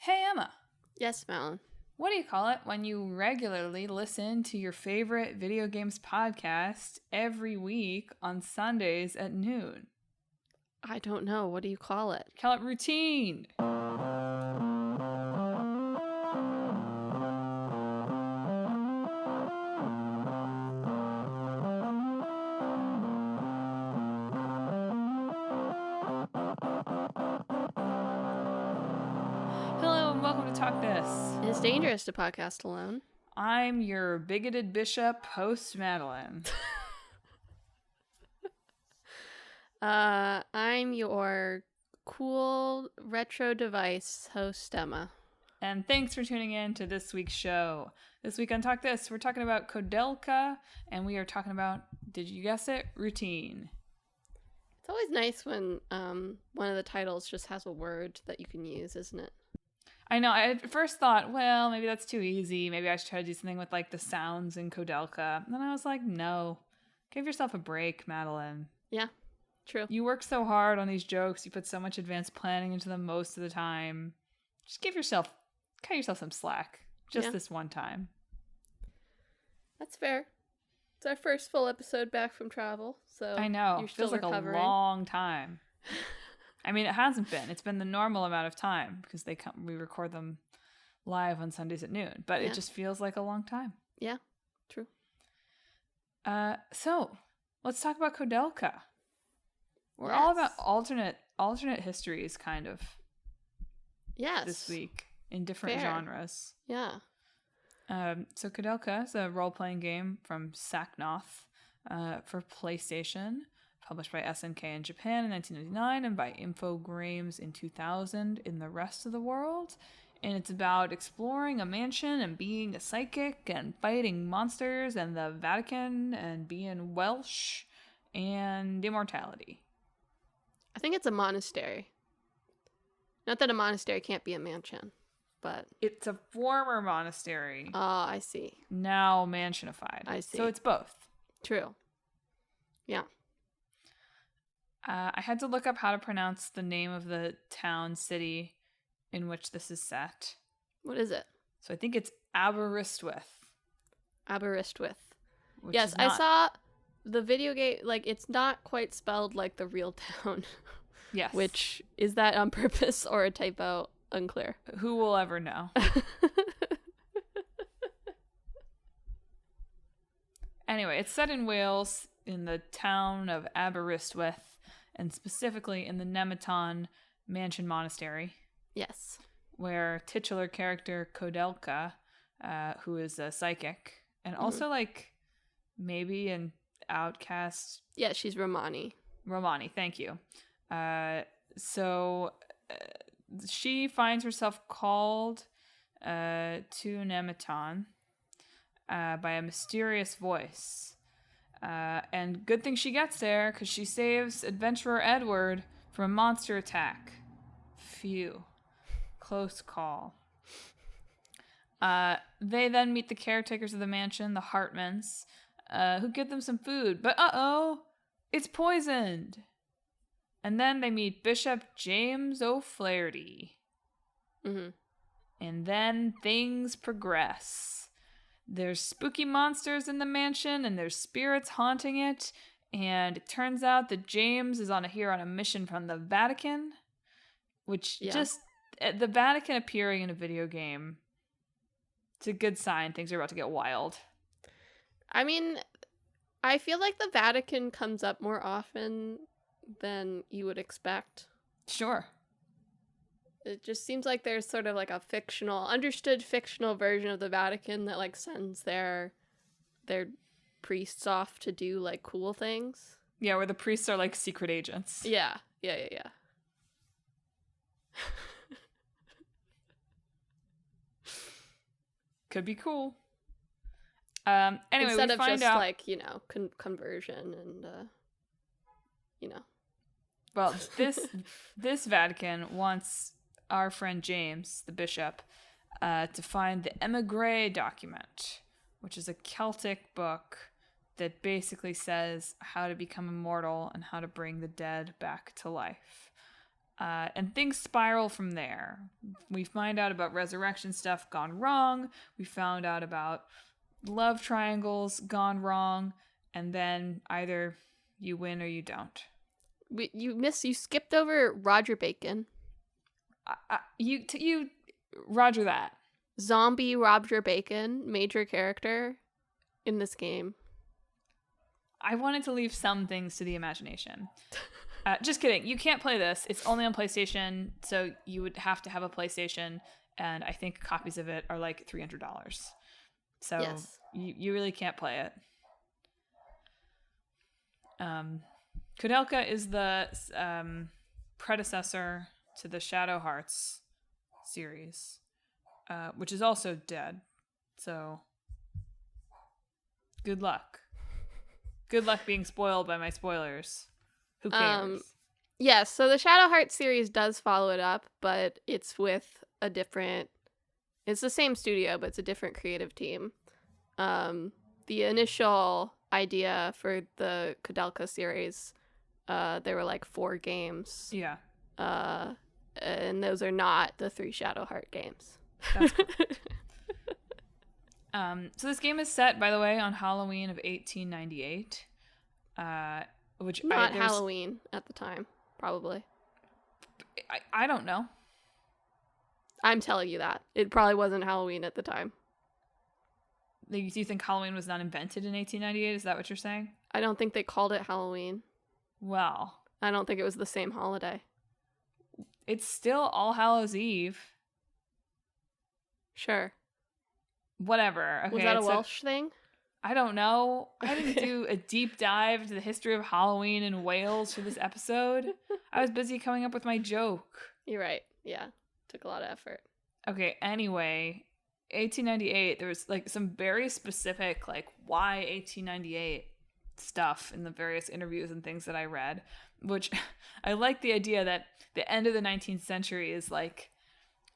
Hey, Emma. Yes, Madelyn. What do you call it when you regularly listen to your favorite video games podcast every week on Sundays at noon? I don't know. What do you call it? Call it routine. Hello and welcome to Talk This. It is dangerous to podcast alone. I'm your bigoted bishop, host Madelyn. I'm your cool retro device host, Emma. And thanks for tuning in to this week's show. This week on Talk This, we're talking about Koudelka, and we are talking about, did you guess it, routine. It's always nice when one of the titles just has a word that you can use, isn't it? I know. I at first thought, well, maybe that's too easy. Maybe I should try to do something with like the sounds in Koudelka. And then I was like, no. Give yourself a break, Madelyn. Yeah, true. You work so hard on these jokes. You put so much advanced planning into them most of the time. Just cut yourself some slack. Just this one time. That's fair. It's our first full episode back from travel, so I know. You're still Feels like recovering. a long time. I mean, it hasn't been. It's been the normal amount of time because we record them live on Sundays at noon. But it just feels like a long time. Yeah, true. So let's talk about Koudelka. We're all about alternate histories, kind of. Yes. This week in different genres. Yeah. So Koudelka is a role-playing game from Saknoth for PlayStation, published by SNK in Japan in 1999 and by Infogrames in 2000 in the rest of the world. And it's about exploring a mansion and being a psychic and fighting monsters and the Vatican and being Welsh and immortality. I think it's a monastery. Not that a monastery can't be a mansion, but... It's a former monastery. Oh, I see. Now mansionified. I see. So it's both. True. Yeah. I had to look up how to pronounce the name of the town, city in which this is set. What is it? So I think it's Aberystwyth. Aberystwyth. Yes, I saw the video game, like, it's not quite spelled like the real town. Yes. Which, is that on purpose or a typo? Unclear. Who will ever know? Anyway, it's set in Wales, in the town of Aberystwyth, and specifically in the Nemeton Mansion Monastery. Yes. Where titular character Koudelka, who is a psychic, and also like maybe an outcast. Yeah, she's Romani. Romani, thank you. So she finds herself called to Nemeton by a mysterious voice. And good thing she gets there, because she saves adventurer Edward from a monster attack. Phew. Close call. They then meet the caretakers of the mansion, the Hartmans, who give them some food. But it's poisoned. And then they meet Bishop James O'Flaherty. Mm-hmm. And then things progress. There's spooky monsters in the mansion, and there's spirits haunting it. And it turns out that James is on a mission from the Vatican, which the Vatican appearing in a video game, it's a good sign. Things are about to get wild. I mean, I feel like the Vatican comes up more often than you would expect. Sure. It just seems like there's sort of like a understood fictional version of the Vatican that like sends their priests off to do like cool things. Yeah, where the priests are like secret agents. Yeah. Could be cool. Anyway, instead we of find just out, like, conversion and Well, this Vatican wants our friend James, the bishop, to find the Emigre document, which is a Celtic book that basically says how to become immortal and how to bring the dead back to life. And things spiral from there. We find out about resurrection stuff gone wrong. We found out about love triangles gone wrong. And then either you win or you don't. You skipped over Roger Bacon. You Roger that. Zombie Roger Bacon, major character in this game. I wanted to leave some things to the imagination. Just kidding. You can't play this. It's only on PlayStation, so you would have to have a PlayStation, and I think copies of it are like $300. So yes. you really can't play it. Koudelka is the predecessor to the Shadow Hearts series, which is also dead. So good luck. Good luck being spoiled by my spoilers. Who cares? Yes, so the Shadow Hearts series does follow it up, but it's with a different... It's the same studio, but it's a different creative team. The initial idea for the Koudelka series, there were like 4 games. Yeah. And those are not the 3 Shadow Heart games. That's cool. So this game is set, by the way, on Halloween of 1898. Which not Halloween at the time, probably. I don't know. I'm telling you that. It probably wasn't Halloween at the time. Do you think Halloween was not invented in 1898? Is that what you're saying? I don't think they called it Halloween. Well. I don't think it was the same holiday. It's still All Hallows Eve. Sure. Whatever. Okay, was that a Welsh thing? I don't know. I didn't do a deep dive into the history of Halloween in Wales for this episode. I was busy coming up with my joke. You're right. Yeah. Took a lot of effort. Okay, anyway, 1898, there was like some very specific like why 1898 stuff in the various interviews and things that I read, which I like the idea that the end of the 19th century is like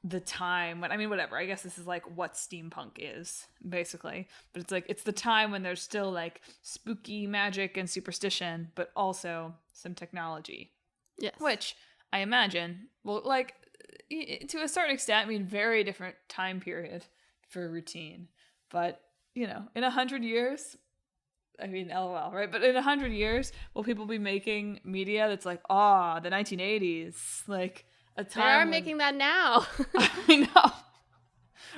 the time when, I mean, whatever, I guess this is like what steampunk is basically, but it's like it's the time when there's still like spooky magic and superstition, but also some technology. Yes. Which I imagine, well, like to a certain extent, I mean, very different time period for Routine, but you know, in 100 years, I mean, LOL, right? But in 100 years, will people be making media that's like, the 1980s, like a time? They are making that now. I know.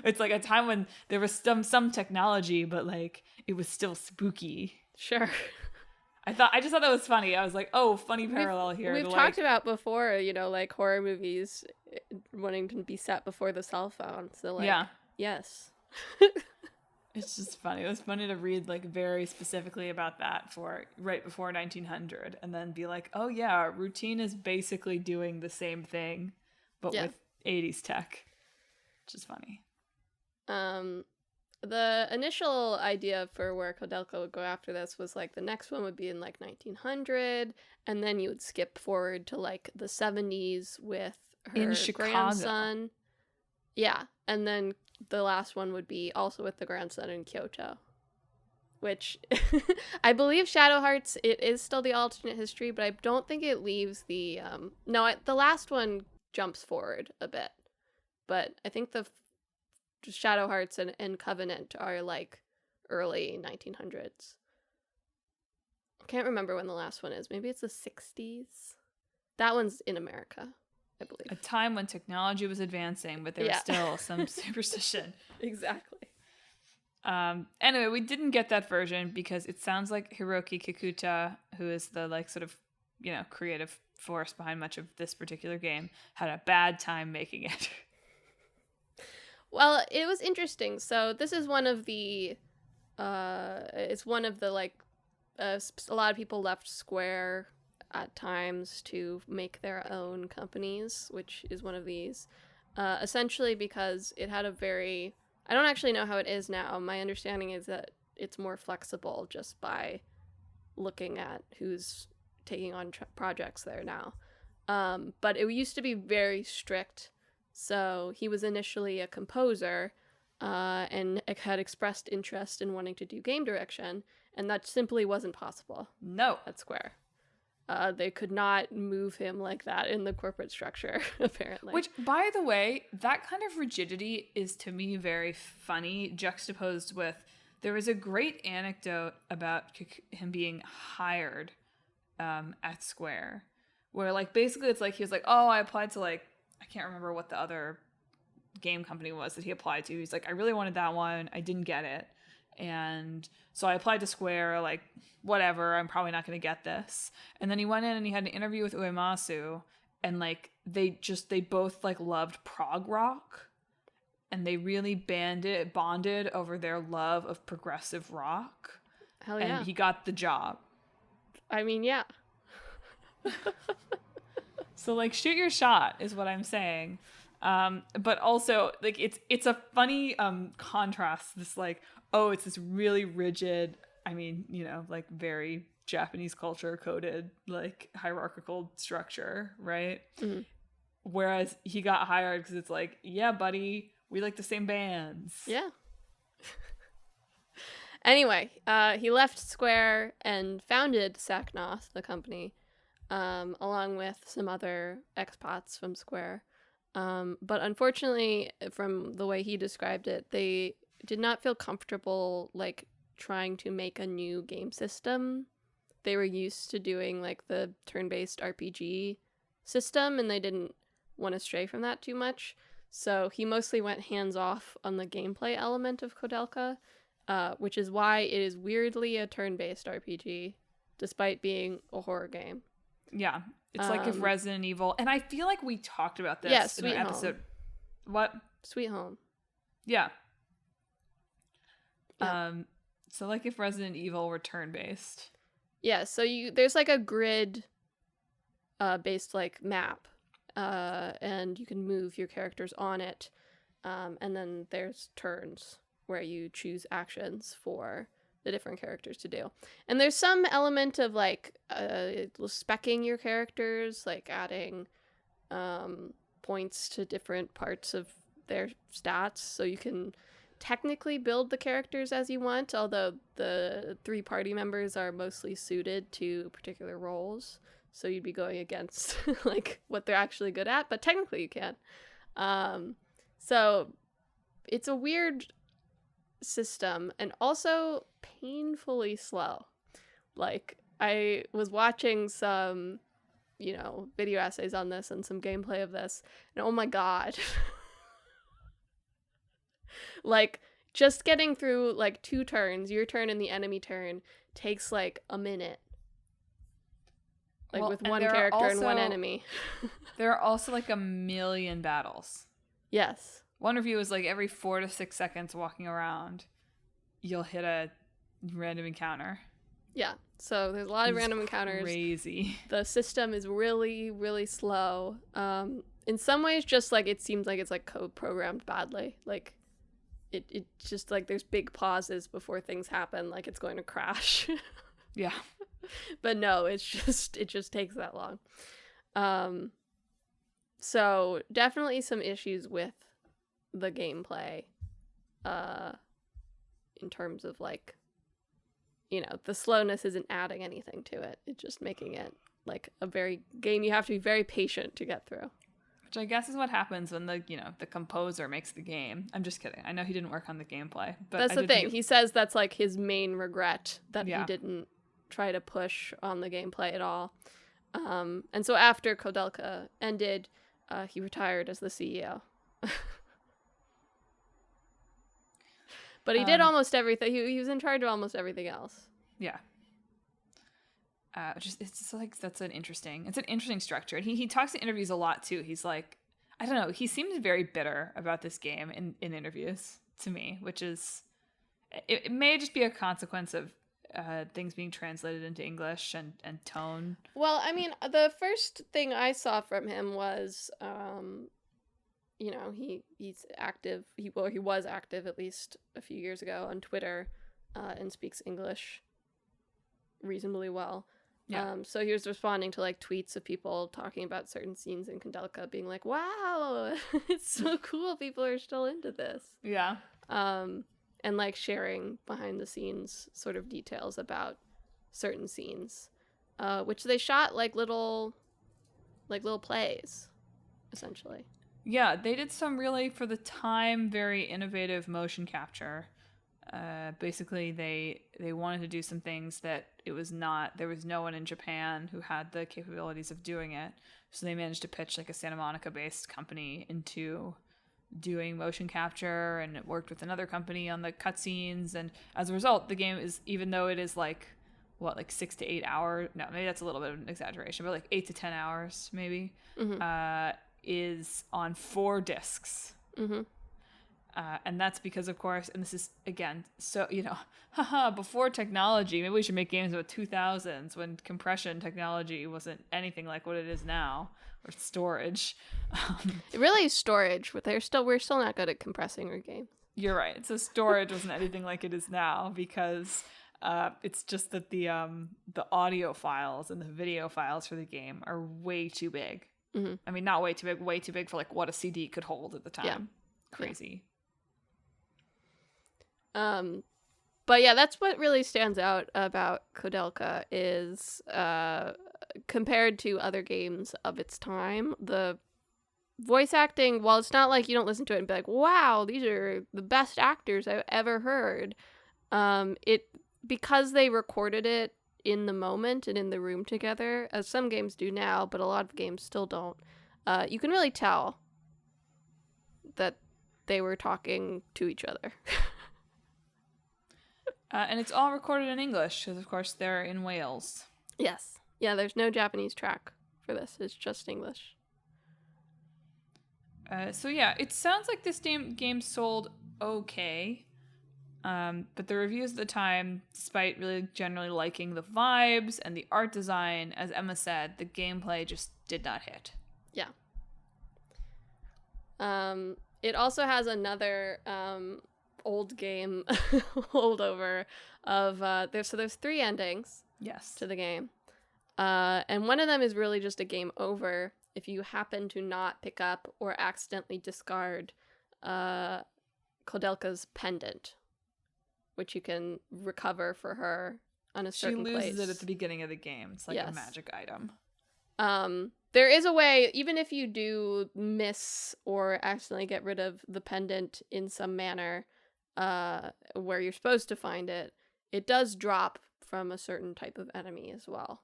It's like a time when there was some technology, but like it was still spooky. Sure. I just thought that was funny. I was like, oh, funny parallel here. We've talked about before, you know, like horror movies wanting to be set before the cell phone. So like, yeah. Yes. It's just funny. It was funny to read like very specifically about that for right before 1900 and then be like, oh yeah, Routine is basically doing the same thing, but with 80s tech, which is funny. The initial idea for where Koudelka would go after this was like the next one would be in like 1900, and then you would skip forward to like the 70s with her in Chicago. Grandson. Yeah, and then the last one would be also with the grandson in Kyoto, which I believe Shadow Hearts, it is still the alternate history, but I don't think it leaves the the last one jumps forward a bit, but I think the Shadow Hearts and Covenant are like early 1900s. I can't remember when the last one is. Maybe it's the 60s. That one's in America, I believe. A time when technology was advancing, but there was still some superstition. Exactly. Anyway, we didn't get that version because it sounds like Hiroki Kikuta, who is the like sort of, you know, creative force behind much of this particular game, had a bad time making it. Well, it was interesting. So this is one of the, it's one of the like, a lot of people left Square at times to make their own companies, which is one of these. Essentially because it had a very, I don't actually know how it is now. My understanding is that it's more flexible just by looking at who's taking on projects there now. But it used to be very strict. So he was initially a composer and had expressed interest in wanting to do game direction, and that simply wasn't possible. No. At Square. they could not move him like that in the corporate structure, apparently. Which, by the way, that kind of rigidity is to me very funny, juxtaposed with there was a great anecdote about him being hired at Square, where like basically it's like he was like, oh, I applied to like, I can't remember what the other game company was that he applied to. He's like, I really wanted that one, I didn't get it, and so I applied to Square, like whatever, I'm probably not going to get this. And then he went in and he had an interview with Uematsu, and like they both like loved prog rock, and they really bonded over their love of progressive rock. Hell yeah. And he got the job. I mean, yeah. So like shoot your shot is what I'm saying. But also like it's a funny contrast, this like, oh, it's this really rigid, I mean, you know, like very Japanese culture coded, like hierarchical structure, right? Mm-hmm. Whereas he got hired because it's like, yeah, buddy, we like the same bands. Yeah. Anyway, he left Square and founded Saknoth, the company, along with some other expats from Square. But unfortunately, from the way he described it, they did not feel comfortable like trying to make a new game system. They were used to doing like the turn-based RPG system, and they didn't want to stray from that too much. So he mostly went hands-off on the gameplay element of Koudelka, which is why it is weirdly a turn-based RPG, despite being a horror game. Yeah, it's like if Resident Evil, and I feel like we talked about this in an episode. What? Sweet Home. Yeah. So like if Resident Evil were turn-based. Yeah, so there's like a grid based like map, and you can move your characters on it, and then there's turns where you choose actions for the different characters to do. And there's some element of like speccing your characters, like adding points to different parts of their stats, so you can technically build the characters as you want, although the 3 party members are mostly suited to particular roles, so you'd be going against like what they're actually good at, but technically you can. So it's a weird system, and also painfully slow. Like, I was watching some, you know, video essays on this and some gameplay of this, and oh my god. Like, just getting through like 2 turns, your turn and the enemy turn, takes like a minute. Like, with one character and one enemy. There are also like a million battles. Yes. One review is like every 4 to 6 seconds walking around, you'll hit a random encounter. Yeah. So there's a lot of random encounters. Crazy. The system is really, really slow. In some ways, just like it seems like it's like code programmed badly. Like it just like there's big pauses before things happen, like it's going to crash. Yeah. But no, it just takes that long. So definitely some issues with the gameplay, in terms of like, you know, the slowness isn't adding anything to it. It's just making it like a very game you have to be very patient to get through. Which I guess is what happens when the composer makes the game. I'm just kidding. I know he didn't work on the gameplay, but that's the thing. He says that's like his main regret, that he didn't try to push on the gameplay at all. And so after Koudelka ended, he retired as the CEO. But he did almost everything. He was in charge of almost everything else. Yeah. It's like it's an interesting structure. And he talks in interviews a lot too. He's like, I don't know, he seems very bitter about this game in interviews to me, which is, it may just be a consequence of things being translated into English and tone. Well, I mean, the first thing I saw from him was, you know, he's active. He was active at least a few years ago on Twitter, and speaks English reasonably well. Yeah. So he was responding to like tweets of people talking about certain scenes in Koudelka, being like, "Wow, it's so cool! People are still into this." Yeah. And like sharing behind the scenes sort of details about certain scenes. which they shot like little plays, essentially. Yeah, they did some really, for the time, very innovative motion capture. Basically, they wanted to do some things that there was no one in Japan who had the capabilities of doing it. So they managed to pitch like a Santa Monica based company into doing motion capture, and it worked with another company on the cutscenes. And as a result, the game is, even though it is like 6 to 8 hours, no, maybe that's a little bit of an exaggeration, but like 8 to 10 hours maybe, is on 4 discs. And that's because, of course, and this is, again, so, before technology, maybe we should make games about 2000s when compression technology wasn't anything like what it is now, or storage. Really storage, but we're still not good at compressing our games. You're right. So storage wasn't anything like it is now, because it's just that the audio files and the video files for the game are way too big. I mean, not way too big for like what a CD could hold at the time. Yeah. Crazy. But yeah, that's what really stands out about Koudelka is, compared to other games of its time, the voice acting, while it's not like you don't listen to it and be like, wow, these are the best actors I've ever heard, because they recorded it in the moment and in the room together, as some games do now, but a lot of games still don't, you can really tell that they were talking to each other. And it's all recorded in English, because of course they're in Wales. Yes. Yeah, there's no Japanese track for this. It's just English. So yeah, it sounds like this game sold okay. But the reviews at the time, despite really generally liking the vibes and the art design, as Emma said, the gameplay just did not hit. Yeah. It also has another old game holdover of there's 3 endings. Yes. To the game. And one of them is really just a game over if you happen to not pick up or accidentally discard Koudelka's pendant, which you can recover for her on a certain place. She loses it at the beginning of the game. It's like a magic item. There is a way, even if you do miss or accidentally get rid of the pendant in some manner, where you're supposed to find it, it does drop from a certain type of enemy as well.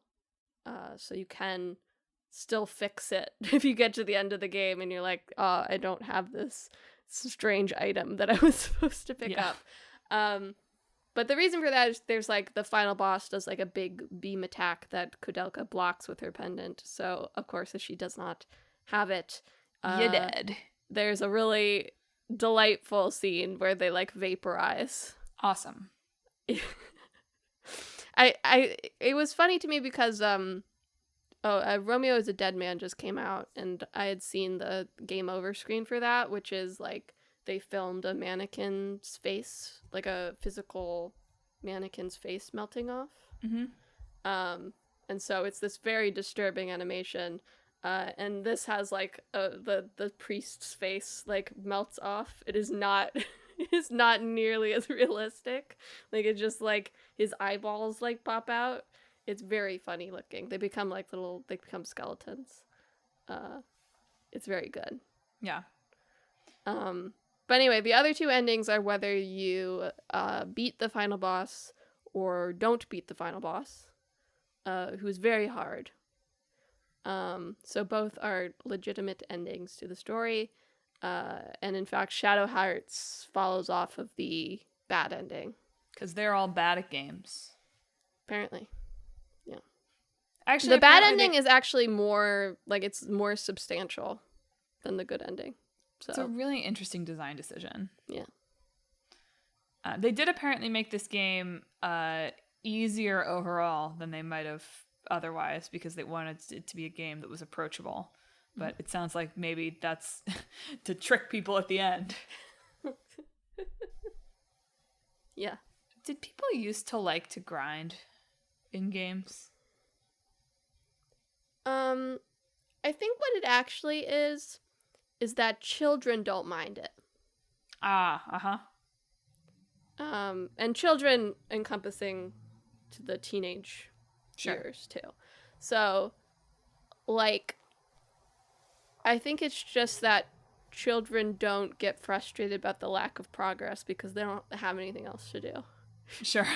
So you can still fix it if you get to the end of the game and you're like, oh, I don't have this strange item that I was supposed to pick up. But the reason for that is there's like the final boss does like a big beam attack that Koudelka blocks with her pendant. So of course, if she does not have it, you're dead. There's a really delightful scene where they like vaporize. Awesome. It was funny to me because Romeo is a Dead Man just came out, and I had seen the game over screen for that, which is like they filmed a mannequin's face, like a physical mannequin's face melting off. And so it's this very disturbing animation. And this has like the priest's face like melts off. It is not nearly as realistic. Like it just like his eyeballs like pop out. It's very funny looking. They become skeletons. It's very good. Yeah. But anyway, the other 2 endings are whether you beat the final boss or don't beat the final boss, who's very hard. So both are legitimate endings to the story. And in fact, Shadow Hearts follows off of the bad ending. Because they're all bad at games. Apparently. Yeah. Actually, the bad ending is actually more, like, it's more substantial than the good ending. So. It's a really interesting design decision. Yeah. They did apparently make this game easier overall than they might have otherwise, because they wanted it to be a game that was approachable. But it sounds like maybe that's to trick people at the end. Yeah. Did people used to like to grind in games? I think what it actually is that children don't mind it. And children encompassing to the teenage Sure. years too. So, like, I think it's just that children don't get frustrated about the lack of progress because they don't have anything else to do. Sure.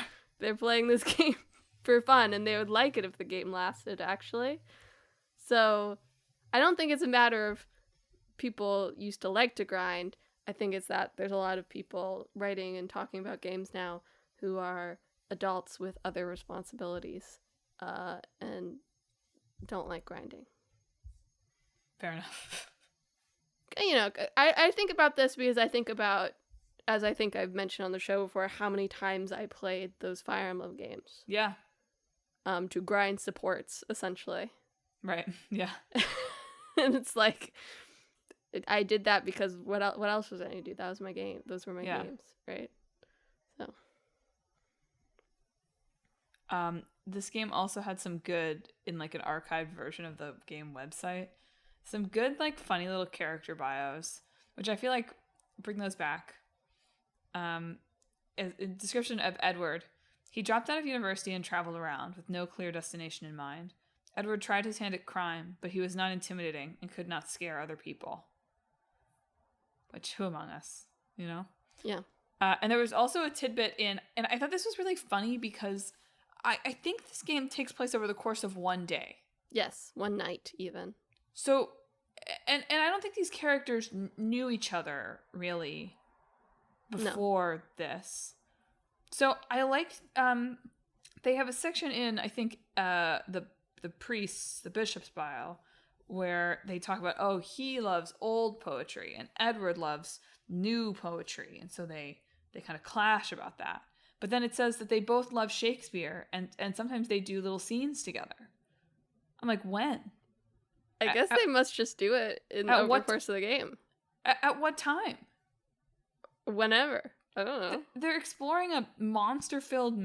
They're playing this game for fun, and they would like it if the game lasted, actually. So, I don't think it's a matter of people used to like to grind. I think it's that there's a lot of people writing and talking about games now who are adults with other responsibilities and don't like grinding. Fair enough. You know, I think about this because I think about, as I think I've mentioned on the show before, how many times I played those Fire Emblem games. Yeah. To grind supports, essentially. Right. Yeah. And it's like, I did that because what else was I going to do? That was my game. Those were my games, right? So. This game also had some good, in like an archived version of the game website, some good like funny little character bios, which I feel like bring those back. A description of Edward. He dropped out of university and traveled around with no clear destination in mind. Edward tried his hand at crime, but he was not intimidating and could not scare other people. Which, who among us, you know? Yeah. And there was also a tidbit in, and I thought this was really funny because I think this game takes place over the course of one day. Yes, one night even. So, and I don't think these characters knew each other really before this. So I liked, they have a section in, I think, the priest's, the bishop's bio, where they talk about, oh, he loves old poetry and Edward loves new poetry. And so they kind of clash about that. But then it says that they both love Shakespeare and sometimes they do little scenes together. I'm like, when? I guess they must just do it over the course of the game. At what time? Whenever. I don't know. They're exploring a monster-filled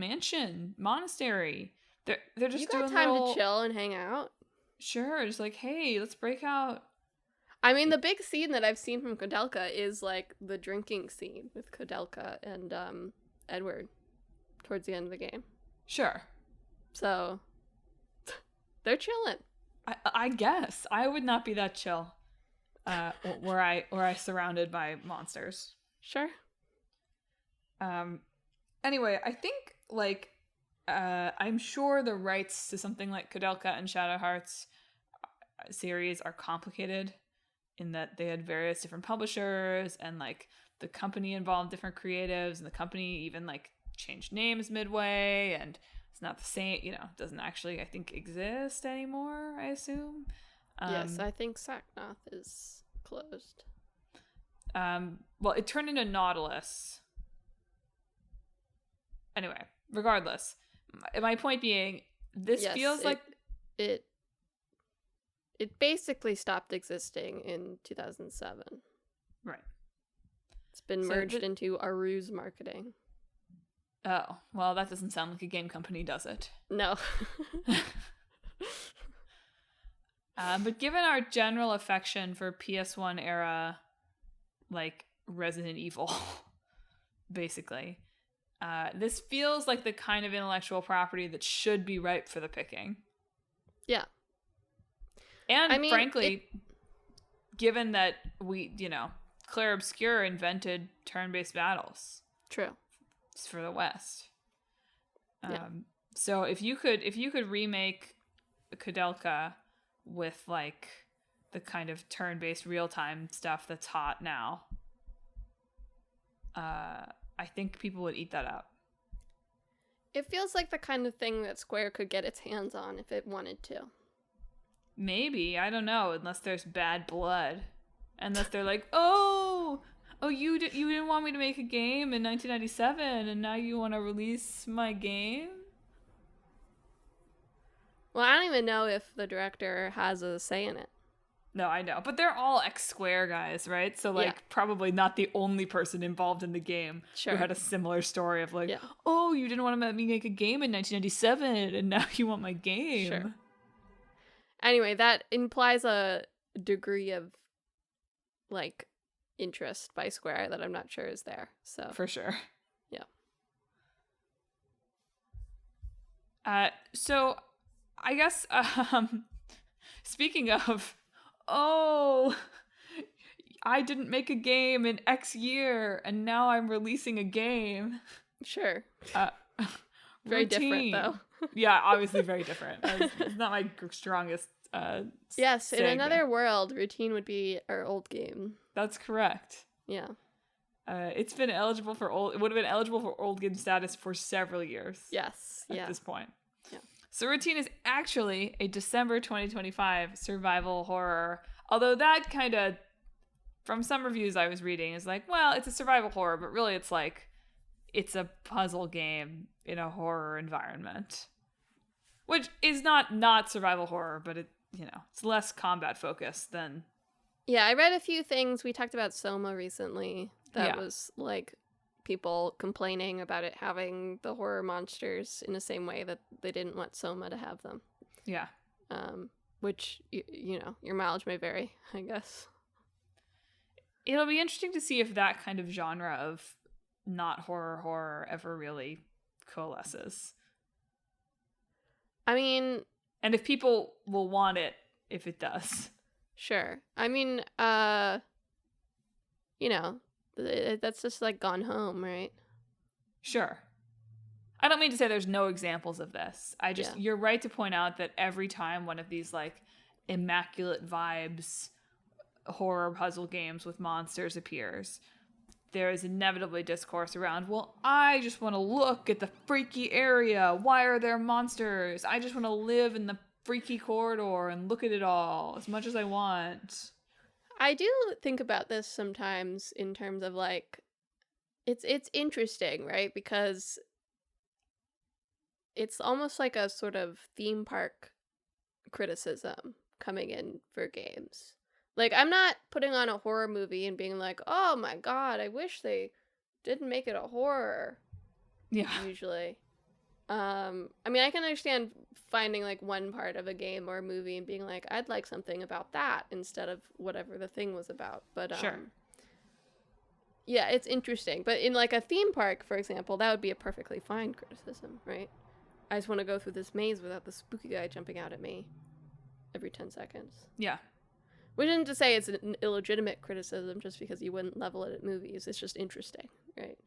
monastery. They're just doing time to chill and hang out. Sure, just like, hey, let's break out. I mean, the big scene that I've seen from Koudelka is like the drinking scene with Koudelka and Edward towards the end of the game. Sure. So they're chilling. I guess I would not be that chill. Were I surrounded by monsters. Sure. Anyway, I think like I'm sure the rights to something like Koudelka and Shadow Hearts series are complicated in that they had various different publishers and like the company involved different creatives and the company even like changed names midway and it's not the same, you know, doesn't actually I think exist anymore, I assume. Yes, I think Saknoth is closed. Well, it turned into Nautilus. Anyway, regardless, my point being, this feels like it basically stopped existing in 2007. Right. It's been merged into Aru's marketing. Oh, well, that doesn't sound like a game company, does it? No. But given our general affection for PS1 era, like Resident Evil, basically, this feels like the kind of intellectual property that should be ripe for the picking. Yeah. And I mean, frankly, given that we, you know, Clair Obscur invented turn-based battles. True. It's for the West. Yeah. So if you could remake Koudelka with like the kind of turn-based real-time stuff that's hot now, I think people would eat that up. It feels like the kind of thing that Square could get its hands on if it wanted to. Maybe, I don't know, unless there's bad blood. Unless they're like, oh, you didn't want me to make a game in 1997 and now you want to release my game? Well, I don't even know if the director has a say in it. No, I know. But they're all ex-Square guys, right? So, like, probably not the only person involved in the game who had a similar story of, like, oh, you didn't want to let me make a game in 1997, and now you want my game. Sure. Anyway, that implies a degree of, like, interest by Square that I'm not sure is there. So for sure. Yeah. So I guess, speaking of, oh, I didn't make a game in X year, and now I'm releasing a game. Sure. Uh, Very Routine. different, though. Yeah, obviously very different. It's not my strongest Yes, in segment. another world, Routine would be our old game. That's correct. Yeah. It's been eligible for old. It would have been eligible for old game status for several years. Yes. At this point. Yeah. So Routine is actually a December 2025 survival horror. Although that kind of, from some reviews I was reading, is like, well, it's a survival horror, but really it's like, it's a puzzle game in a horror environment, which is not survival horror, but it's less combat focused than. Yeah, I read a few things. We talked about Soma recently. That was like people complaining about it having the horror monsters in the same way that they didn't want Soma to have them. Yeah. Which, your mileage may vary, I guess. It'll be interesting to see if that kind of genre of not horror ever really coalesces. I mean... And if people will want it if it does. Sure. I mean, that's just like Gone Home, right? Sure. I don't mean to say there's no examples of this. You're right to point out that every time one of these like immaculate vibes horror puzzle games with monsters appears, there is inevitably discourse around, well, I just want to look at the freaky area. Why are there monsters? I just want to live in the freaky corridor and look at it all as much as I want. I do think about this sometimes in terms of like, it's interesting, right? Because it's almost like a sort of theme park criticism coming in for games. Like, I'm not putting on a horror movie and being like, oh my god, I wish they didn't make it a horror. Yeah. Usually. I mean, I can understand finding like one part of a game or a movie and being like, I'd like something about that instead of whatever the thing was about. But sure. Yeah, it's interesting. But in like a theme park, for example, that would be a perfectly fine criticism, right? I just want to go through this maze without the spooky guy jumping out at me every 10 seconds. Yeah. Which isn't to say it's an illegitimate criticism just because you wouldn't level it at movies. It's just interesting, right?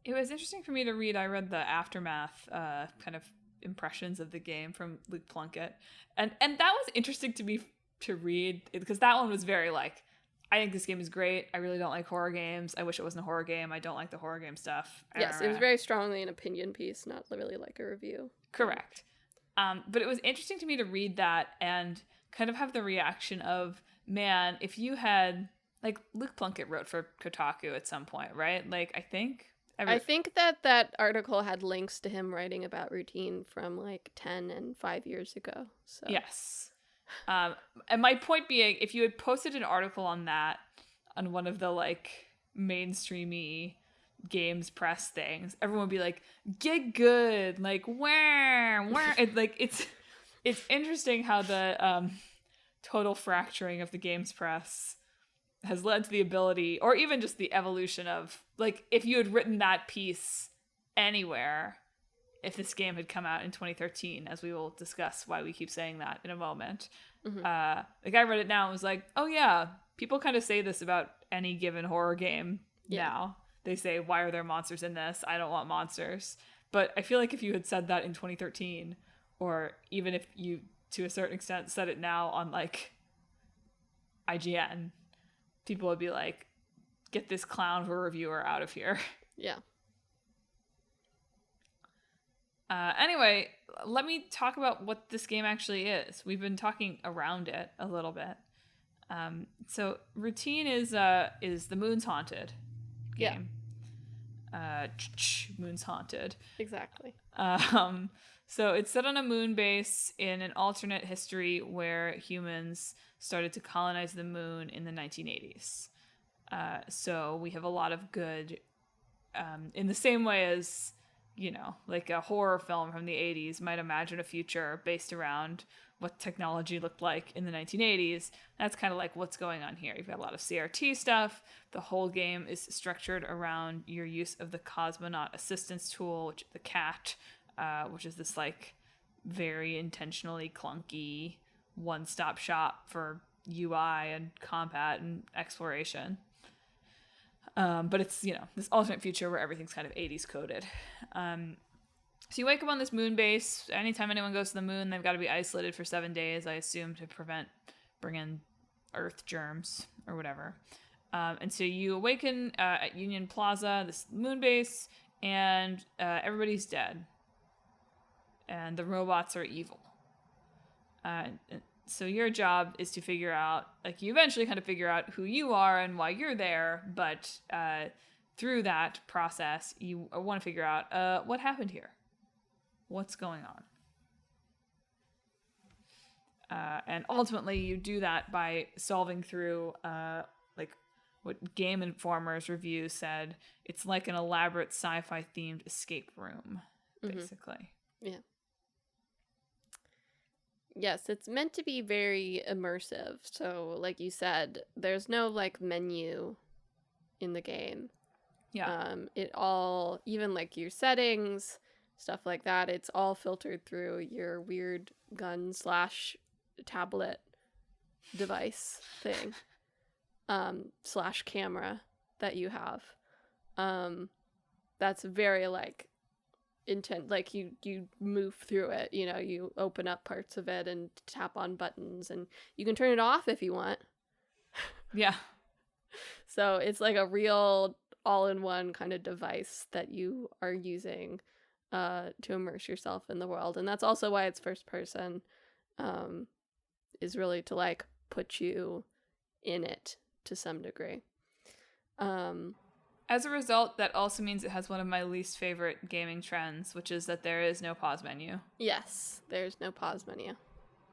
It was interesting for me to read. I read the aftermath kind of impressions of the game from Luke Plunkett. And that was interesting to me to read because that one was very like, I think this game is great. I really don't like horror games. I wish it wasn't a horror game. I don't like the horror game stuff. Yes, it was very strongly an opinion piece, not really like a review. Correct. But it was interesting to me to read that and kind of have the reaction of, man, if you had, like, Luke Plunkett wrote for Kotaku at some point, right? Like, I think that article had links to him writing about Routine from like 10 and 5 years ago. So yes. And my point being, if you had posted an article on that on one of the like mainstreamy games press things, everyone would be like, get good, like where it's interesting how the total fracturing of the games press has led to the ability, or even just the evolution of, like, if you had written that piece anywhere, if this game had come out in 2013, as we will discuss why we keep saying that in a moment. Mm-hmm. Like, I read it now and was like, oh yeah, people kind of say this about any given horror game now. They say, why are there monsters in this? I don't want monsters. But I feel like if you had said that in 2013, or even if you, to a certain extent, said it now on, like, IGN, people would be like, get this clown of a reviewer out of here. Yeah. Anyway, let me talk about what this game actually is. We've been talking around it a little bit. So Routine is the Moon's Haunted game. Yeah. Moon's Haunted. Exactly. So it's set on a moon base in an alternate history where humans started to colonize the moon in the 1980s. So we have a lot of good, in the same way as, you know, like a horror film from the 80s might imagine a future based around what technology looked like in the 1980s. That's kind of like what's going on here. You've got a lot of CRT stuff. The whole game is structured around your use of the cosmonaut assistance tool, which the CAT, which is this like very intentionally clunky one-stop shop for UI and combat and exploration. But it's, this alternate future where everything's kind of 80s coded. So you wake up on this moon base. Anytime anyone goes to the moon, they've got to be isolated for 7 days, I assume, to prevent bringing Earth germs or whatever. And so you awaken at Union Plaza, this moon base, and everybody's dead. And the robots are evil. So your job is to figure out, you eventually kind of figure out who you are and why you're there, but through that process, you want to figure out what happened here. What's going on? And ultimately, you do that by solving through, what Game Informer's review said, it's like an elaborate sci-fi themed escape room, basically. Yeah. Yes, it's meant to be very immersive. So, like you said, there's no menu in the game. Yeah. It all, even your settings, stuff like that, it's all filtered through your weird gun/tablet device thing, / camera that you have. That's very intent, you move through it, you open up parts of it and tap on buttons, and you can turn it off if you want. Yeah. So it's a real all-in-one kind of device that you are using to immerse yourself in the world. And that's also why it's first person, is really to put you in it to some degree. As a result, that also means it has one of my least favorite gaming trends, which is that there is no pause menu. Yes, there's no pause menu.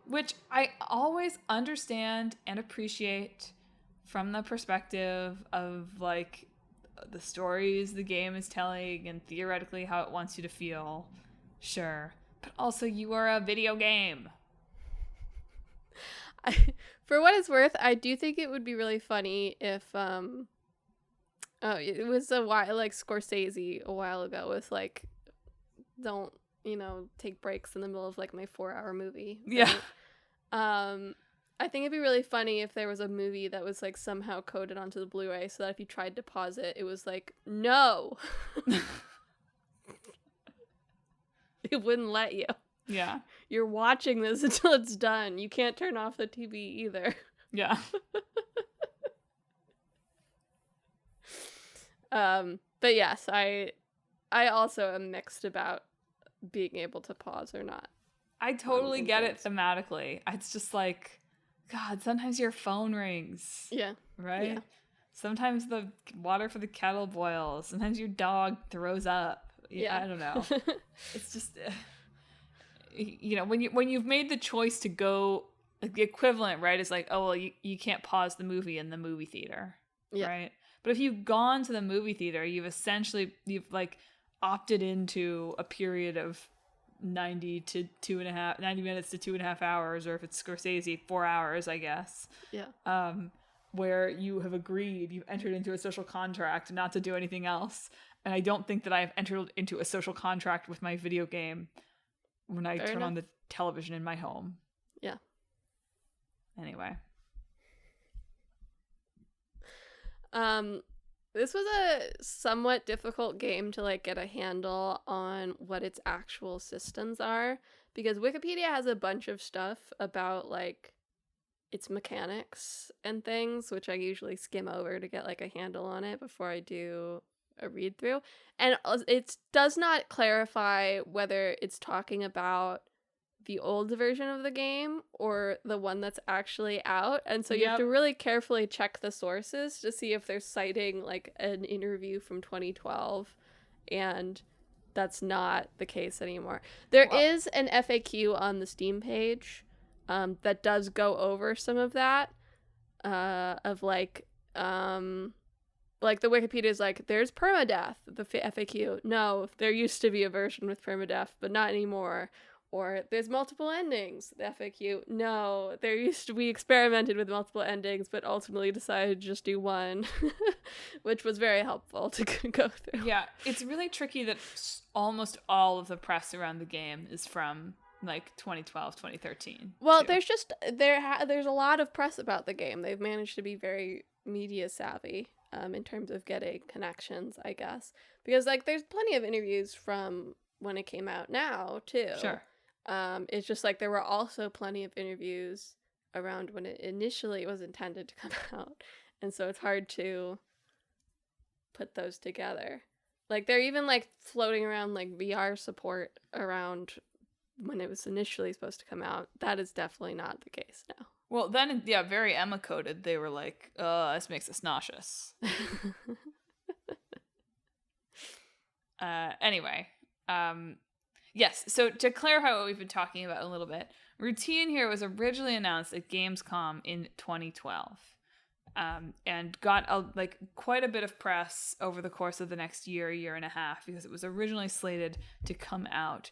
Which I always understand and appreciate from the perspective of, the stories the game is telling and theoretically how it wants you to feel. Sure. But also, you are a video game. For what it's worth, I do think it would be really funny if, it was a while, Scorsese a while ago with, don't, take breaks in the middle of, my 4-hour movie. Right? Yeah. I think it'd be really funny if there was a movie that was, somehow coded onto the Blu-ray so that if you tried to pause it, it was no. It wouldn't let you. Yeah. You're watching this until it's done. You can't turn off the TV either. Yeah. But yes, I also am mixed about being able to pause or not. I totally get it thematically. It's just God, sometimes your phone rings. Yeah. Right? Yeah. Sometimes the water for the kettle boils. Sometimes your dog throws up. Yeah. I don't know. It's just, when you've made the choice to go, the equivalent, right, is you can't pause the movie in the movie theater. Yeah. Right? But if you've gone to the movie theater, you've opted into a period of 90 minutes to 2.5 hours, or if it's Scorsese, 4 hours, I guess. Yeah. Where you've entered into a social contract not to do anything else. And I don't think that I've entered into a social contract with my video game when I turn on the television in my home. Yeah. Anyway. This was a somewhat difficult game to get a handle on what its actual systems are, because Wikipedia has a bunch of stuff about its mechanics and things, which I usually skim over to get a handle on it before I do a read through. And it does not clarify whether it's talking about the old version of the game or the one that's actually out, and so you have to really carefully check the sources to see if they're citing an interview from 2012, and that's not the case anymore. There is an FAQ on the Steam page that does go over some of that, of the Wikipedia is there's permadeath, the FAQ. No, there used to be a version with permadeath, but not anymore. Or there's multiple endings, the FAQ. No, we experimented with multiple endings, but ultimately decided to just do one, which was very helpful to go through. Yeah, it's really tricky that almost all of the press around the game is from like 2012, 2013. Well, too. there's just there's a lot of press about the game. They've managed to be very media savvy in terms of getting connections, I guess. Because like there's plenty of interviews from when it came out now too. Sure. It's just like there were also plenty of interviews around when it initially was intended to come out. And so it's hard to put those together. Like they're even like floating around like VR support around when it was initially supposed to come out. That is definitely not the case now. Well, then, yeah, very Emma coded. They were like, this makes us nauseous. Anyway, yes, so to clarify what we've been talking about a little bit, Routine here was originally announced at Gamescom in 2012. And got quite a bit of press over the course of the next year and a half, because it was originally slated to come out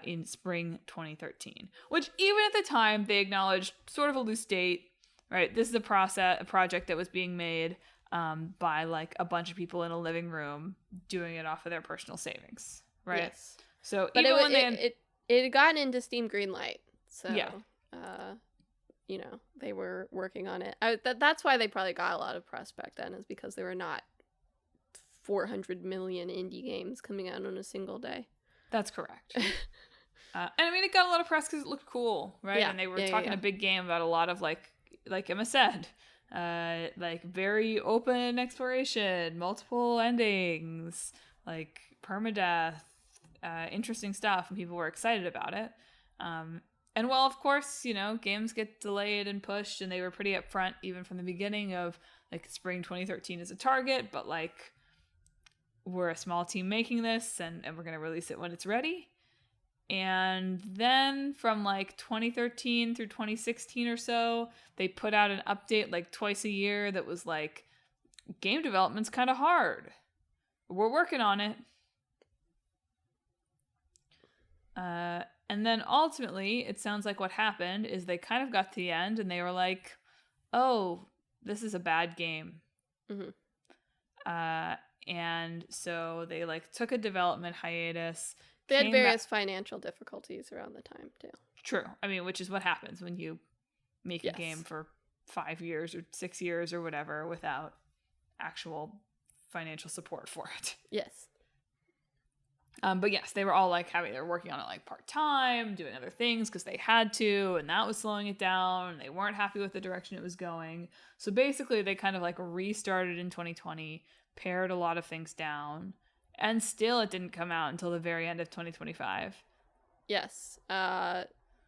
in spring 2013, which even at the time they acknowledged sort of a loose date, right? This is a project that was being made by like a bunch of people in a living room doing it off of their personal savings, right? Yes. So but even it had gotten into Steam Greenlight, so yeah. You know, they were working on it. That's why they probably got a lot of press back then, is because there were not 400 million indie games coming out on a single day. That's correct. And I mean, it got a lot of press because it looked cool, right? Yeah, and they were talking a big game about a lot of like Emma said, like very open exploration, multiple endings, like permadeath, interesting stuff, and people were excited about it. And well, of course, you know, games get delayed and pushed, and they were pretty upfront even from the beginning of like spring 2013 as a target, but like we're a small team making this and we're going to release it when it's ready. And then from like 2013 through 2016 or so, they put out an update like twice a year that was like, game development's kind of hard. We're working on it. And then ultimately, it sounds like what happened is they kind of got to the end and they were like, oh, this is a bad game. Mm-hmm. And so they like took a development hiatus. They had various financial difficulties around the time too. True. I mean, which is what happens when you make a game for 5 years or 6 years or whatever without actual financial support for it. Yes. But yes, they were all like they were working on it like part-time, doing other things because they had to, and that was slowing it down, and they weren't happy with the direction it was going. So basically they kind of like restarted in 2020, pared a lot of things down, and still it didn't come out until the very end of 2025. Yes.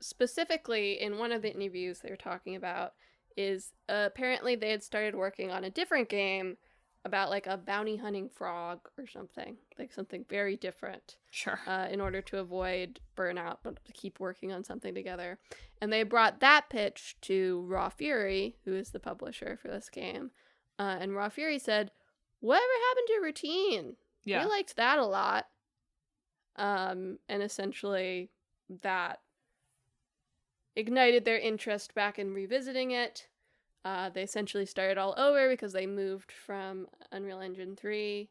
Specifically in one of the interviews they were talking about is apparently they had started working on a different game about like a bounty hunting frog or something, like something very different. Sure. In order to avoid burnout, but to keep working on something together. And they brought that pitch to Raw Fury, who is the publisher for this game. And Raw Fury said, whatever happened to Routine? Yeah. We liked that a lot. And essentially that ignited their interest back in revisiting it. They essentially started all over because they moved from Unreal Engine 3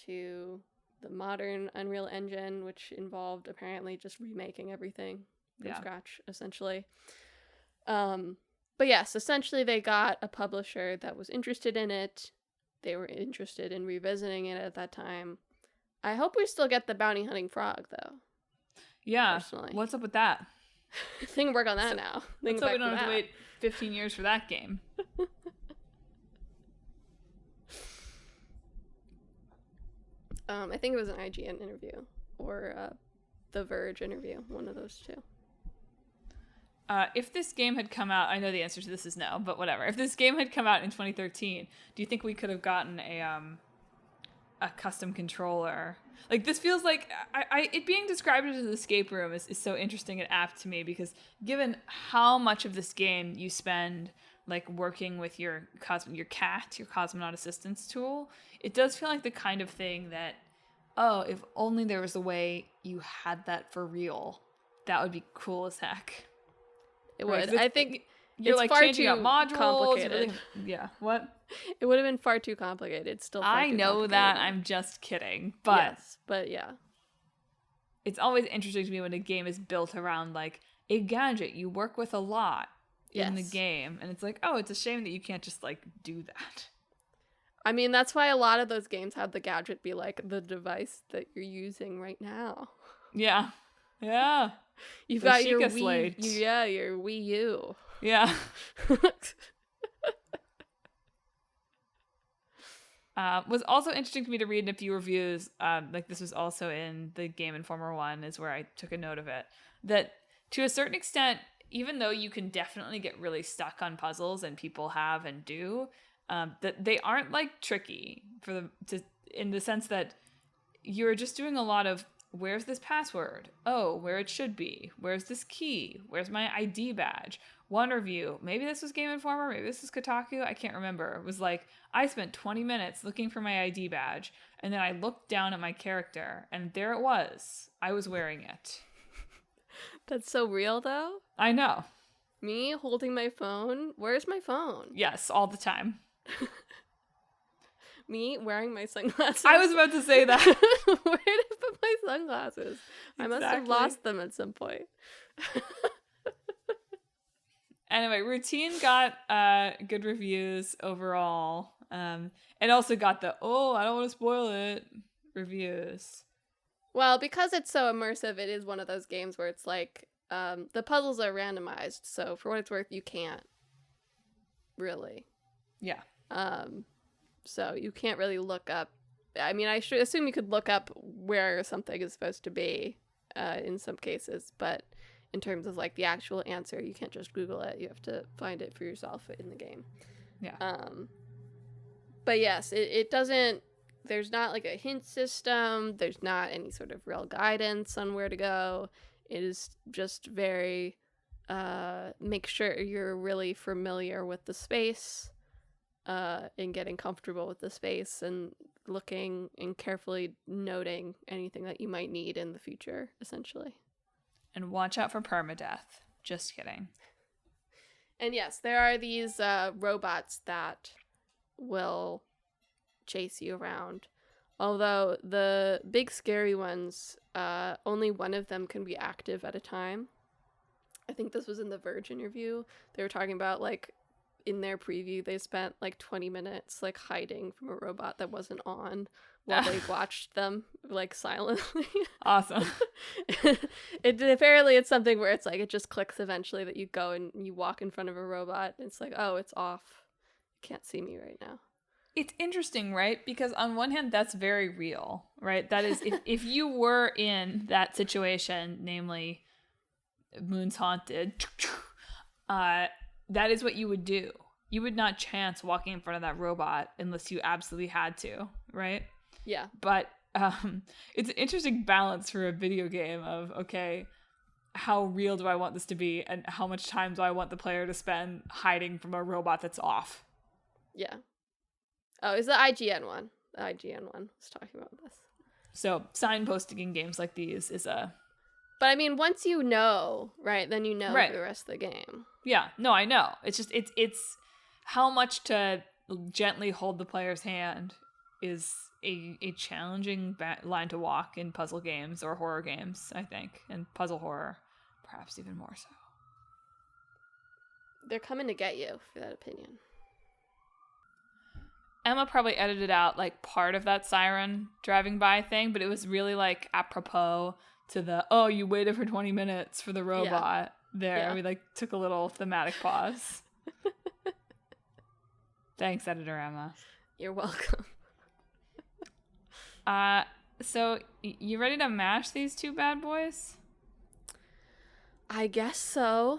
to the modern Unreal Engine, which involved apparently just remaking everything from scratch, essentially. But yes, essentially they got a publisher that was interested in it. They were interested in revisiting it at that time. I hope we still get the bounty hunting frog, though. Yeah. Personally. What's up with that? They can work on that now. Let's hope we don't have to wait 15 years for that game. I think it was an IGN interview or The Verge interview, one of those two. If this game had come out, I know the answer to this is no, but whatever. If this game had come out in 2013, do you think we could have gotten a custom controller? Like, this feels like it being described as an escape room is so interesting and apt to me, because given how much of this game you spend like working with your cat, your cosmonaut assistance tool, it does feel like the kind of thing that, oh, if only there was a way you had that for real, that would be cool as heck. It would. I think you're it's like far changing too out modules. complicated. Yeah. What? It would have been far too complicated. It's still far I too know complicated. that. I'm just kidding. But yes, but yeah. it's always interesting to me when a game is built around like a gadget you work with a lot in the game, and it's like, oh, it's a shame that you can't just like do that. I mean, that's why a lot of those games have the gadget be like the device that you're using right now. Yeah. You've The got your Sheikah Wii, slate. your Wii U. Yeah. Was also interesting to me to read in a few reviews, like this was also in the Game Informer one, is where I took a note of it, that to a certain extent, even though you can definitely get really stuck on puzzles, and people have and do, that they aren't like tricky in the sense that you're just doing a lot of, where's this password? Oh, where it should be. Where's this key? Where's my ID badge? One review, maybe this was Game Informer, maybe this was Kotaku, I can't remember. It was like, I spent 20 minutes looking for my ID badge, and then I looked down at my character, and there it was. I was wearing it. That's so real, though. I know. Me holding my phone. Where's my phone? Yes, all the time. Me wearing my sunglasses. I was about to say that. Where did I put my sunglasses? Exactly. I must have lost them at some point. Anyway, Routine got good reviews overall. It also got the, I don't want to spoil it reviews. Well, because it's so immersive, it is one of those games where it's like, the puzzles are randomized, so for what it's worth, you can't really. Yeah. So you can't really look up. I mean, I should assume you could look up where something is supposed to be in some cases, but in terms of like the actual answer, you can't just Google it. You have to find it for yourself in the game. Yeah. But yes, it doesn't. There's not like a hint system. There's not any sort of real guidance on where to go. It is just very make sure you're really familiar with the space and getting comfortable with the space and looking and carefully noting anything that you might need in the future, essentially. And watch out for permadeath. Just kidding. And yes, there are these robots that will chase you around. Although the big scary ones, only one of them can be active at a time. I think this was in the Verge interview. They were talking about like in their preview, they spent like 20 minutes like hiding from a robot that wasn't on while they watched them like silently. Awesome. Apparently it's something where it's like it just clicks eventually that you go and you walk in front of a robot and it's like, oh, it's off. You can't see me right now. It's interesting, right? Because on one hand, that's very real, right? That is, if you were in that situation, namely Moon's Haunted, that is what you would do. You would not chance walking in front of that robot unless you absolutely had to, right? Yeah. But it's an interesting balance for a video game of, okay, how real do I want this to be, and how much time do I want the player to spend hiding from a robot that's off? Yeah. Oh, it's the IGN one. The IGN one was talking about this. So signposting in games like these is a... But I mean, once you know, right, then you know right. for the rest of the game. Yeah, no, I know. It's just, it's how much to gently hold the player's hand is a challenging line to walk in puzzle games or horror games, I think. And puzzle horror, perhaps even more so. They're coming to get you for that opinion. Emma probably edited out like part of that siren driving by thing, but it was really like apropos to the, oh, you waited for 20 minutes for the robot there. Yeah. We like took a little thematic pause. Thanks, editor Emma. You're welcome. So you ready to mash these two bad boys? I guess so.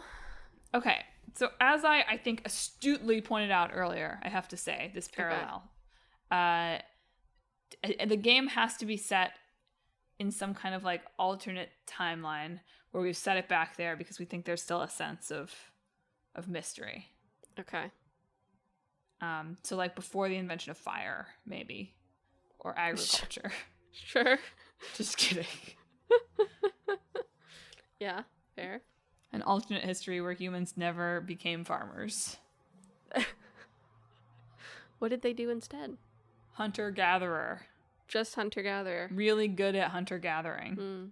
Okay. So as I think astutely pointed out earlier, I have to say this parallel. Okay. The game has to be set in some kind of like alternate timeline where we've set it back there because we think there's still a sense of mystery. Okay. So like before the invention of fire, maybe, or agriculture. Sure. Just kidding. Yeah, fair. An alternate history where humans never became farmers. What did they do instead? Hunter-gatherer. Just hunter-gatherer. Really good at hunter-gathering.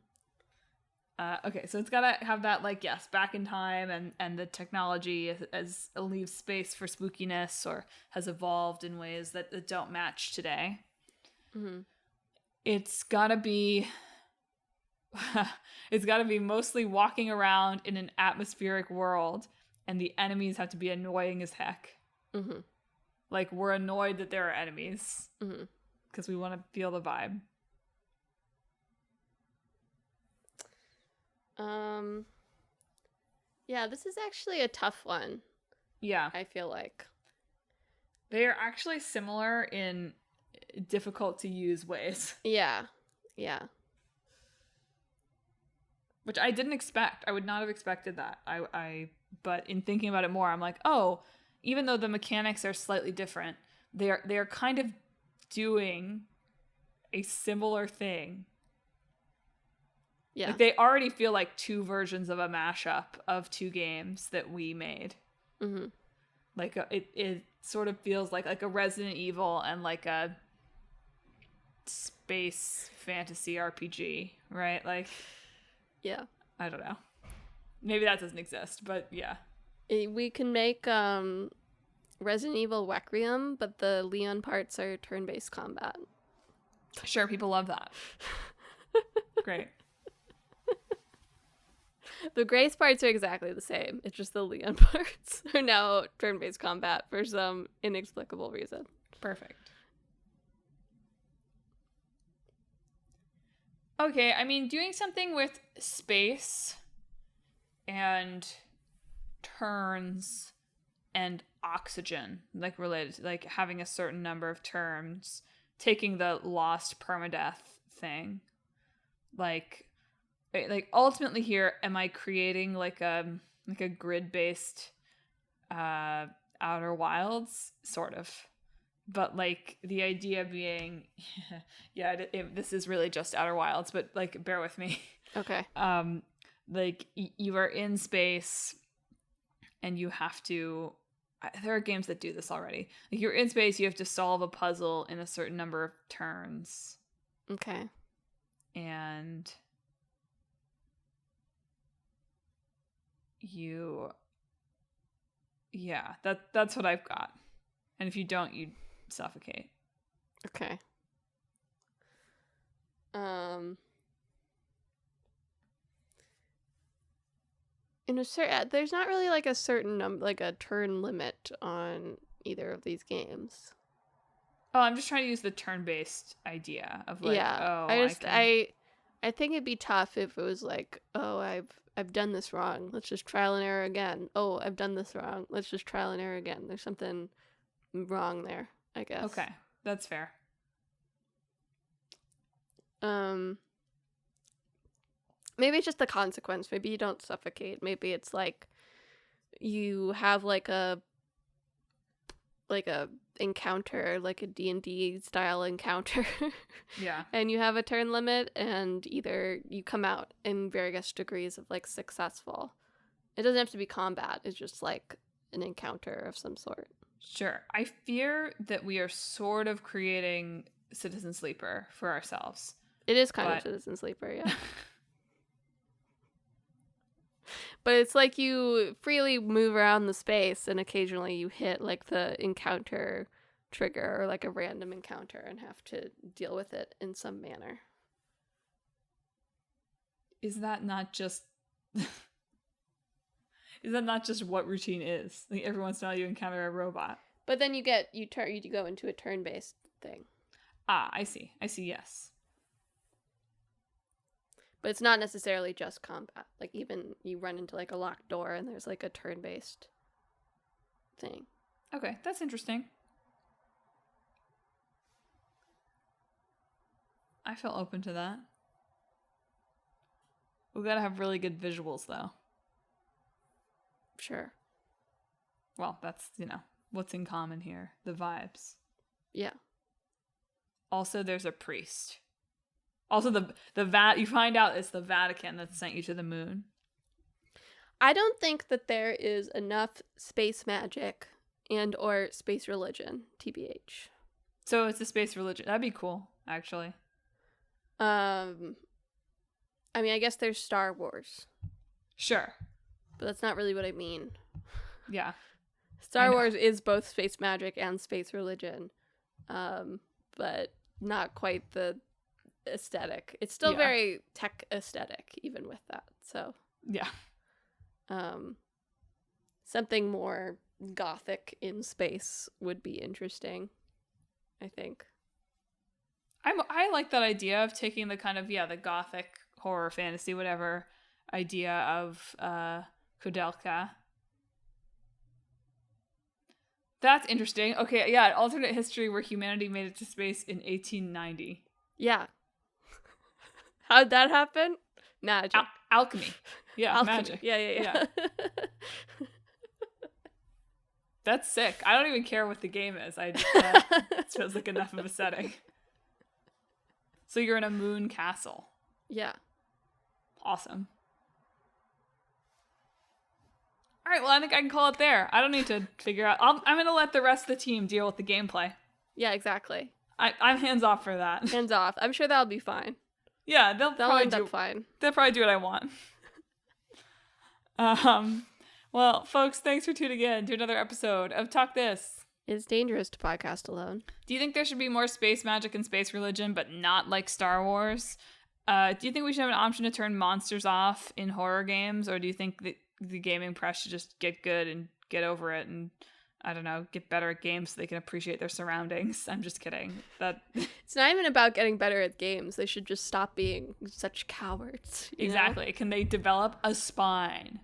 Okay, so it's gotta have that, like, yes, back in time, and the technology as leaves space for spookiness or has evolved in ways that don't match today. Mm-hmm. It's gotta be it's gotta be mostly walking around in an atmospheric world, and the enemies have to be annoying as heck. Mm-hmm. Like, we're annoyed that there are enemies Mm-hmm. because we want to feel the vibe. Yeah, this is actually a tough one, Yeah. I feel like. They are actually similar in difficult to use ways. Yeah. Yeah. Which I didn't expect. I would not have expected that. But in thinking about it more, I'm like, oh, even though the mechanics are slightly different, they're kind of doing a similar thing. Yeah. Like, they already feel like two versions of a mashup of two games that we made. Mm-hmm. Like, it sort of feels like a Resident Evil and like a space fantasy RPG, right? Like, Yeah. I don't know. Maybe that doesn't exist, but yeah. We can make Resident Evil Requiem, but the Leon parts are turn-based combat. Sure, people love that. Great. The Grace parts are exactly the same. It's just the Leon parts are now turn-based combat for some inexplicable reason. Perfect. Okay, I mean, doing something with space and turns and oxygen, like related to, like, having a certain number of turns, taking the lost permadeath thing, like ultimately here, am I creating like a grid based Outer Wilds, sort of, but like the idea being yeah, this is really just Outer Wilds, but like, bear with me. Okay. Like, you are in space and you have to, there are games that do this already. Like, you're in space, you have to solve a puzzle in a certain number of turns. Okay. And that's what I've got. And if you don't, you suffocate. Okay. In a certain, there's not really like a certain like a turn limit on either of these games. Oh, I'm just trying to use the turn-based idea of like, yeah. oh, I think it'd be tough if it was like, oh, I've done this wrong. Let's just trial and error again. Oh, I've done this wrong. Let's just trial and error again. There's something wrong there, I guess. Okay, that's fair. Maybe it's just the consequence. Maybe you don't suffocate. Maybe it's like you have like a encounter, like a D&D style encounter. Yeah. And you have a turn limit, and either you come out in various degrees of like successful. It doesn't have to be combat. It's just like an encounter of some sort. Sure. I fear that we are sort of creating Citizen Sleeper for ourselves. It is kind of Citizen Sleeper, yeah. But it's like you freely move around the space, and occasionally you hit like the encounter trigger or like a random encounter and have to deal with it in some manner. Is that not just what routine is? Like, every once in a while you encounter a robot. But then you go into a turn-based thing. Ah, I see. Yes. But it's not necessarily just combat. Like, even you run into like a locked door and there's like a turn-based thing. Okay, that's interesting. I feel open to that. We gotta have really good visuals, though. Sure. Well, that's, what's in common here. The vibes. Yeah. Also, there's a priest. Also, you find out it's the Vatican that sent you to the moon. I don't think that there is enough space magic and or space religion, TBH. So it's a space religion. That'd be cool, actually. I mean, I guess there's Star Wars, Sure. but that's not really what I mean. Yeah. Star Wars is both space magic and space religion, but not quite the aesthetic. It's still very tech aesthetic, even with that. So yeah, something more gothic in space would be interesting, I think. I like that idea of taking the kind of the gothic horror fantasy whatever idea of Koudelka. That's interesting. Okay, yeah, an alternate history where humanity made it to space in 1890. Yeah. How'd that happen? Magic. Alchemy. Yeah, Alchemy. magic. Yeah. That's sick. I don't even care what the game is. It feels like enough of a setting. So you're in a moon castle. Yeah. Awesome. All right, well, I think I can call it there. I don't need to figure out. I'm going to let the rest of the team deal with the gameplay. Yeah, exactly. I'm hands off for that. Hands off. I'm sure that'll be fine. Yeah, they'll end up fine. They'll probably do what I want. Well, folks, thanks for tuning in to another episode of Talk This. It's dangerous to podcast alone. Do you think there should be more space magic and space religion, but not like Star Wars? Do you think we should have an option to turn monsters off in horror games, or do you think that the gaming press should just get good and get over it and, I don't know, get better at games so they can appreciate their surroundings? I'm just kidding. It's not even about getting better at games. They should just stop being such cowards. Exactly. Can they develop a spine?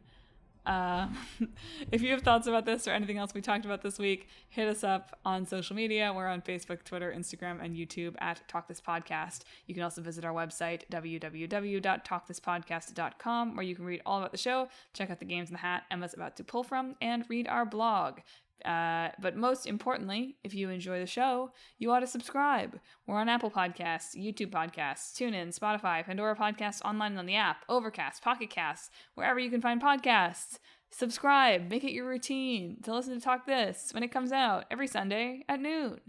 If you have thoughts about this or anything else we talked about this week, hit us up on social media. We're on Facebook, Twitter, Instagram, and YouTube at Talk This Podcast. You can also visit our website, www.talkthispodcast.com, where you can read all about the show, check out the games in the hat Emma's about to pull from, and read our blog. But most importantly, if you enjoy the show, you ought to subscribe. We're on Apple Podcasts, YouTube Podcasts, TuneIn, Spotify, Pandora Podcasts, online on the app, Overcast, Pocket Casts, wherever you can find podcasts. Subscribe. Make it your routine to listen to Talk This when it comes out every Sunday at noon.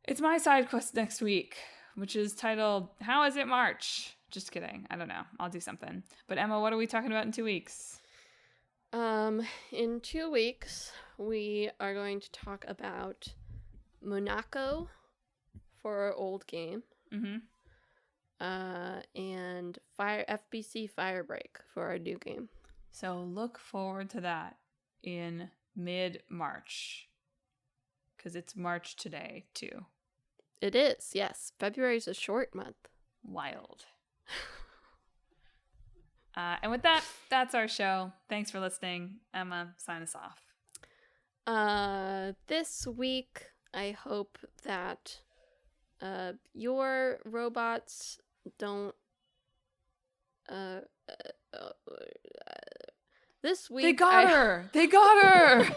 It's my side quest next week, which is titled, How Is It March? Just kidding. I don't know. I'll do something. But Emma, what are we talking about in 2 weeks? In 2 weeks, we are going to talk about Monaco for our old game. Mm-hmm. And FBC Firebreak for our new game. So look forward to that in mid-March. Because it's March today, too. It is, yes. February is a short month. Wild. And with that, that's our show. Thanks for listening. Emma, sign us off. This week, I hope that your robots don't... this week... They got her! They got her!